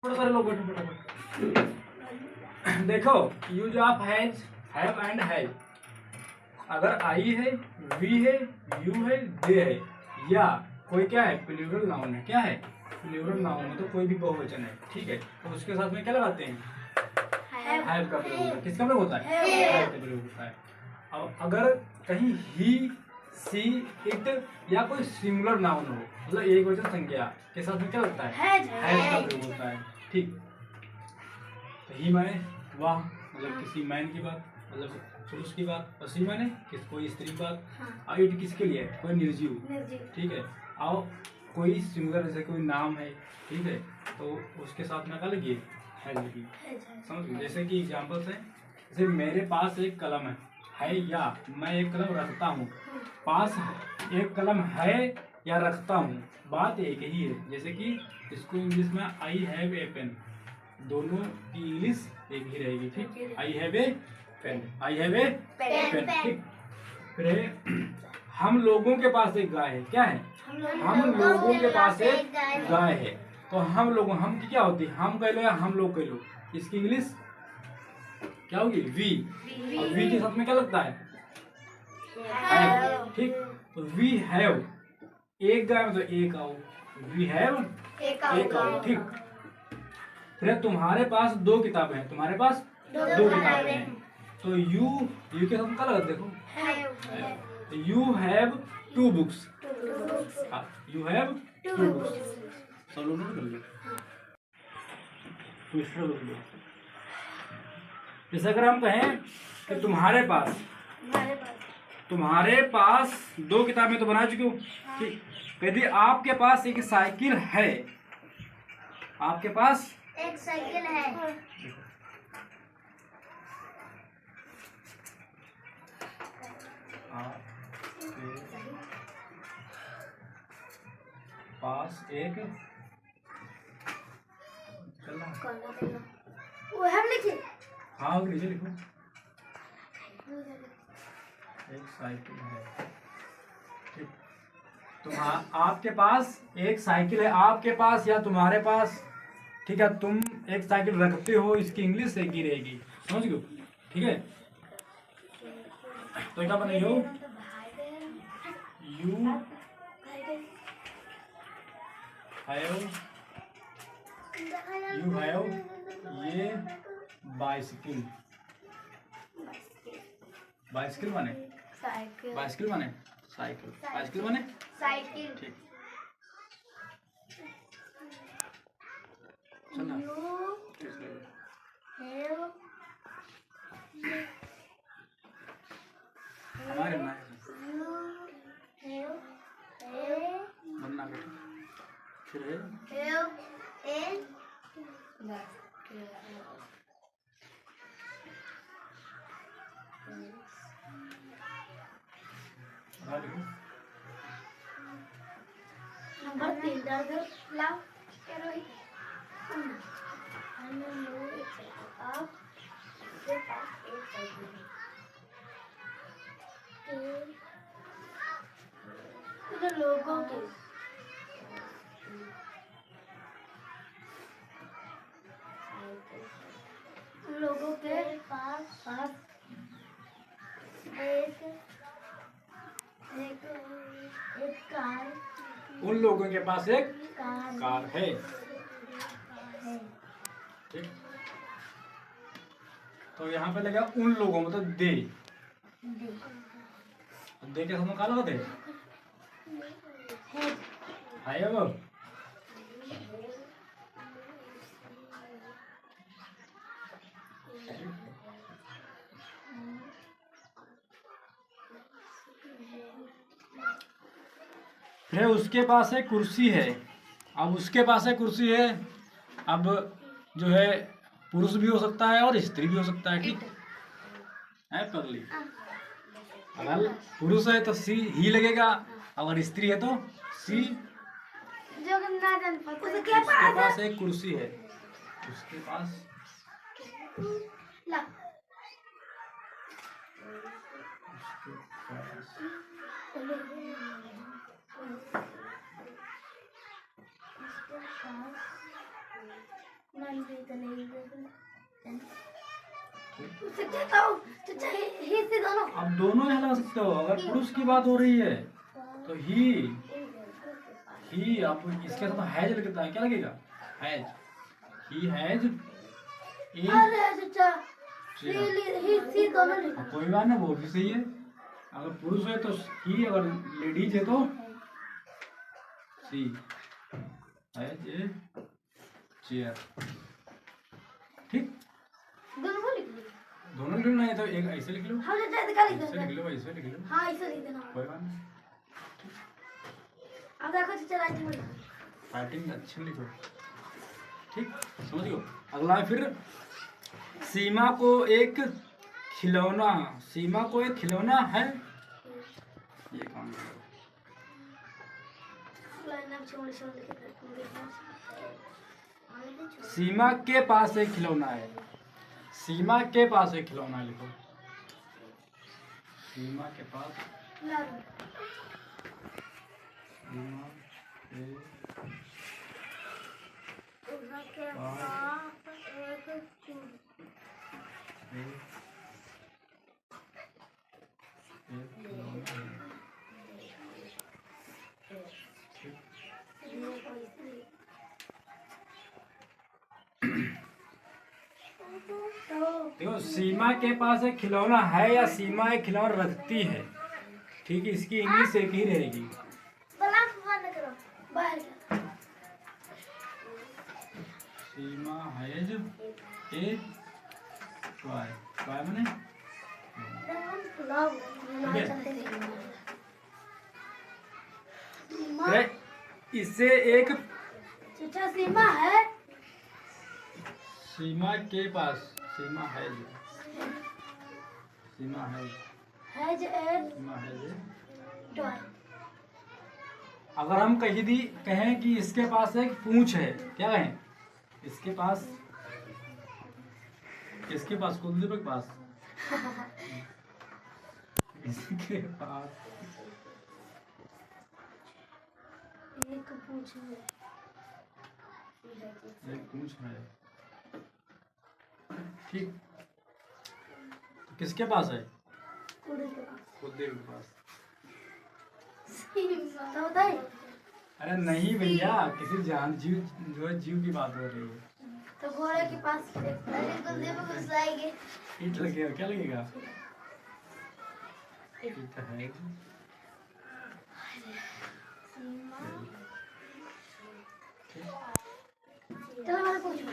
थोड़ा सारे लोग बैठो फटाफट। देखो use of has, have and has. अगर आई है, वी है, यू है, दे है, या कोई क्या है प्लूरल नाउन है, क्या है प्लूरल नाउन है, तो कोई भी बहुवचन है, ठीक है, तो उसके साथ में क्या लगाते हैं, हैव का प्रयोग होता है। किसका प्रयोग होता है, हैव का प्रयोग होता है। अब अगर कहीं ही, सी, इट या कोई सिंगुलर नाउन हो, मतलब एक वचन संज्ञा के साथ में क्या लगता है, हैज का प्रयोग होता है, ठीक। तो ही माने वाह, मतलब किसी मैन की बात, मतलब पुरुष की बात, और सी माने कोई स्त्री की बात, और इट किसके लिए, कोई निर्जीव, ठीक है। और कोई सिंगुलर जैसे कोई नाम है, ठीक है, तो उसके साथ में क्या लगी, हैज लगी, समझ गए। जैसे कि एग्जाम्पल्स है, जैसे मेरे पास एक कलम है या मैं एक कलम रखता हूँ। पास एक कलम है या रखता हूँ, बात एक ही है। जैसे कि इसको इंग्लिश में आई हैव ए पेन, दोनों की इंग्लिश एक ही रहेगी, ठीक। I have a pen, I have a pen, ठीक। फिर हम लोगों के पास एक गाय है, क्या है, हम लोगों के पास एक गाय है। तो हम लोगों, हम की क्या होती है, हम कह लो या हम लोग कह लो, इसकी इंग्लिश क्या होगी, वी। और वी के साथ में क्या लगता है, हैव, ठीक। तो वी हैव एक गाय, मतलब एक आओ, वी हैव एक आओ, ठीक। फिर तुम्हारे पास दो किताबें हैं, तुम्हारे पास दो किताबें हैं, तो यू के साथ में क्या लगा, देखो you have two books, you have two books, सब लोग नोट कर लो, दूसरा लोग लो। जैसे अगर हम कहें कि तुम्हारे पास दो किताबें तो बना चुके हो, ठीक। यदि आपके पास एक साइकिल है, आपके पास एक साइकिल है, पास एक, वो हम लिखे, हाँ नीचे लिखो, एक साइकिल है, ठीक। आपके पास एक साइकिल है, आपके पास या तुम्हारे पास, ठीक है। तुम एक साइकिल रखते हो, इसकी इंग्लिश एक ही रहेगी, समझ गए, ठीक है। तो क्या बने हो, यू हैव ये बाइसिकल, बाइसिकल माने साइकिल, बाइसिकल माने साइकिल, बाइसिकल माने साइकिल, ठीक। चलना हमारे बनना बेटा, फिर नंबर 3 दर्द लाओ करो ही, आप के पास एक साइकिल है, तो लोगों के पास एक कार, उन लोगों के पास एक कार है, ठीक। तो यहाँ पे लगा उन लोगों, मतलब दे के सामने कहा लगा दे है अब, फिर उसके पास एक कुर्सी है। अब उसके पास एक कुर्सी है, अब जो है पुरुष भी हो सकता है और स्त्री भी हो सकता है, ठीक है। पगली, अगर पुरुष है तो सी ही लगेगा, अगर स्त्री है तो सी। जो ना जान पाता उसके पास एक कुर्सी है, उसके पास ला ही से दोनों आप दोनों हिला सकते हो। अगर पुरुष की बात हो रही है तो ही आप इसके साथ हैज लगता है, क्या लगेगा? हैज। ही हैज ए अरे चाचा चेयर। ही सी दोनों लिखो। कोई बात ना, वो भी सही है। अगर पुरुष है तो ही, अगर लेडीज है तो सी। Has a chair. ठीक, दोनों को लिख लो। दोनों लिखना है तो एक ऐसे लिख लो, हाँ चाचा इसका लिख ऐसे दो। लिख लो, ऐसे लिख लो, हाँ इसे लिख देना। कोई बात नहीं। अब देखो चाचा राइटिंग में राइटिंग अच्छी लिखो। ठीक, समझियो। अगला है फिर सीमा को एक खिलौना। सीमा को एक खिलौना है, ये काम करो। सीमा के पास एक खिलौना है। सीमा के पास एक खिलौना है, लिखो। सीमा के पास, सीमा के देखो, सीमा के पास एक खिलौना है या सीमा एक खिलौना रखती है। ठीक है, इसकी इंग्लिश एक ही रहेगी। Seema has a toy. Toy माने इससे एक चाचा सीमा है। सीमा के पास, Seema has, Seema has, has a Seema has. Toy. अगर हम कहें कि इसके पास एक पूंछ है, क्या कहें? इसके पास कुलदीप के पास इसके पास एक पूंछ है। एक पूंछ है। ठीक, तो किसके पास है? कुलदीप के पास। तो बताइए। अरे नहीं भैया, किसी जान जीव, जो है जीव की बात हो रही है। तो घोड़े के पास कुलदीप को घुसाएंगे। ईंट लगेगा, क्या लगेगा? ईंट है। चलो मैं पूछूं।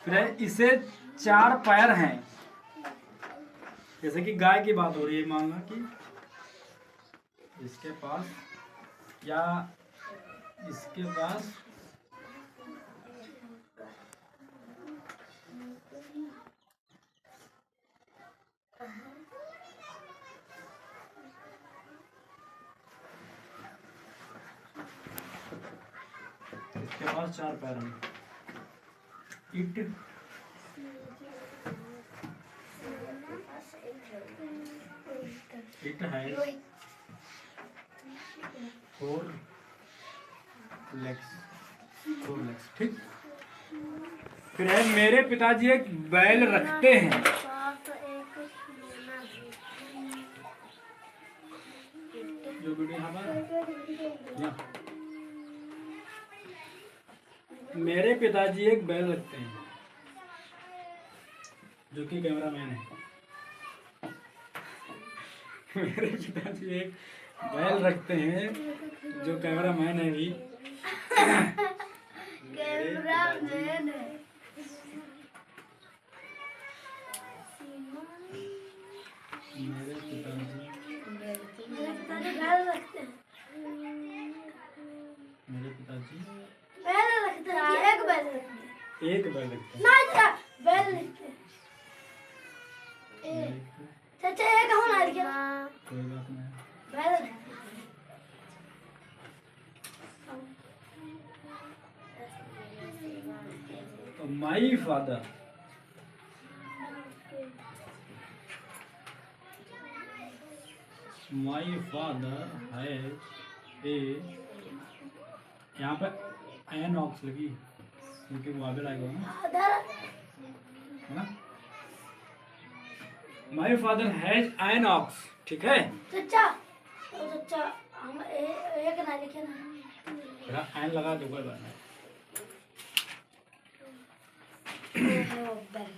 फिर इसे 4 पैर हैं। जैसे कि गाय की बात हो रही है, मान लो कि इसके पास या इसके पास इसके पास 4 पैर हैं। इट है 4 legs। ठीक, फिर है मेरे पिताजी एक बैल रखते हैं। जो वीडियो यहाँ पर, मेरे पिताजी एक बैल रखते हैं, जो कि कैमरामैन है। मेरे पिताजी एक बैल रखते हैं, जो कैमरामैन है भी। कैमरामैन है। मेरे पिताजी बैल रखते हैं। मेरे पिताजी बैल रखते हैं कि एक बैल रखते हैं? एक बैल रखते हैं। ना चाचा बैल रखते हैं। एक, चाचा एक होना है क्या? कोई बात नहीं। बैल रखते हैं। तो माई फादर, माई फादर है ए, यहाँ पे एन ऑक्स लगी। क्योंकि वो आगे आएगा ना, फादर है ना। My father has an ox, ठीक है। चचा, ओ चचा हम एक ना लिखे ना। तेरा एन लगा दो कोई बात नहीं। ओहो, बैल